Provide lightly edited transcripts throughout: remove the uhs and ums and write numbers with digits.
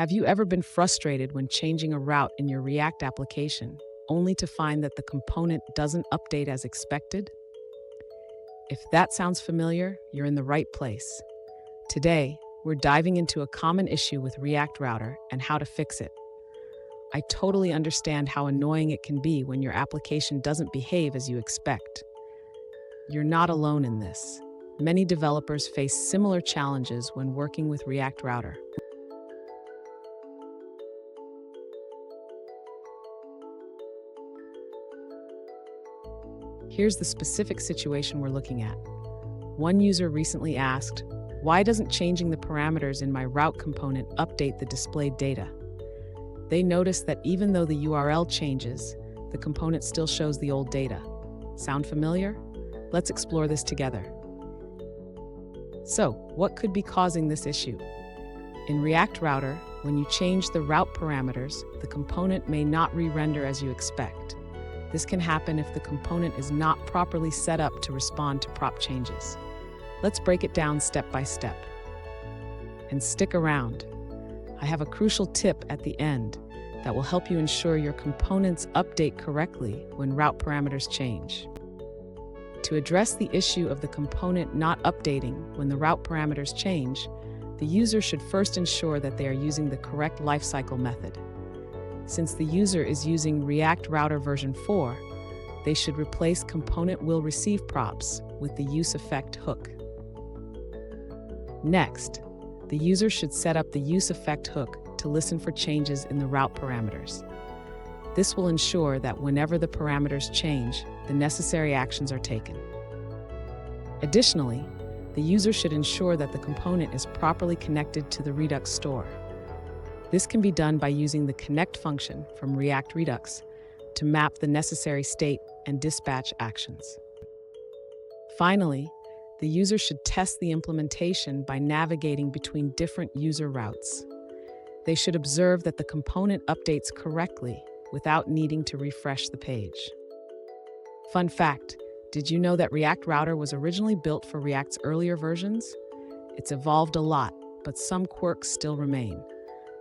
Have you ever been frustrated when changing a route in your React application, only to find that the component doesn't update as expected? If that sounds familiar, you're in the right place. Today, we're diving into a common issue with React Router and how to fix it. I totally understand how annoying it can be when your application doesn't behave as you expect. You're not alone in this. Many developers face similar challenges when working with React Router. Here's the specific situation we're looking at. One user recently asked, "Why doesn't changing the parameters in my route component update the displayed data?" They noticed that even though the URL changes, the component still shows the old data. Sound familiar? Let's explore this together. So, what could be causing this issue? In React Router, when you change the route parameters, the component may not re-render as you expect. This can happen if the component is not properly set up to respond to prop changes. Let's break it down step by step. And stick around. I have a crucial tip at the end that will help you ensure your components update correctly when route parameters change. To address the issue of the component not updating when the route parameters change, the user should first ensure that they are using the correct lifecycle method. Since the user is using React Router version 4, they should replace componentWillReceiveProps with the useEffect hook. Next, the user should set up the useEffect hook to listen for changes in the route parameters. This will ensure that whenever the parameters change, the necessary actions are taken. Additionally, the user should ensure that the component is properly connected to the Redux store. This can be done by using the connect function from React Redux to map the necessary state and dispatch actions. Finally, the user should test the implementation by navigating between different user routes. They should observe that the component updates correctly without needing to refresh the page. Fun fact, did you know that React Router was originally built for React's earlier versions? It's evolved a lot, but some quirks still remain.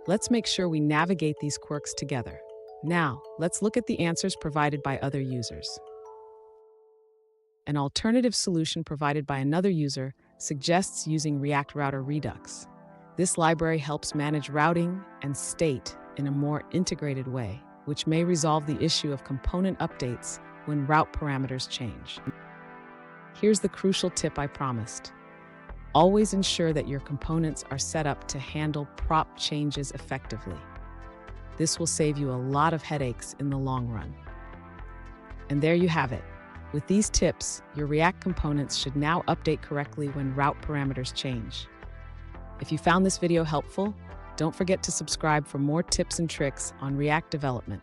Let's make sure we navigate these quirks together. Now, let's look at the answers provided by other users. An alternative solution provided by another user suggests using React Router Redux. This library helps manage routing and state in a more integrated way, which may resolve the issue of component updates when route parameters change. Here's the crucial tip I promised. Always ensure that your components are set up to handle prop changes effectively. This will save you a lot of headaches in the long run. And there you have it. With these tips, your React components should now update correctly when route parameters change. If you found this video helpful, don't forget to subscribe for more tips and tricks on React development.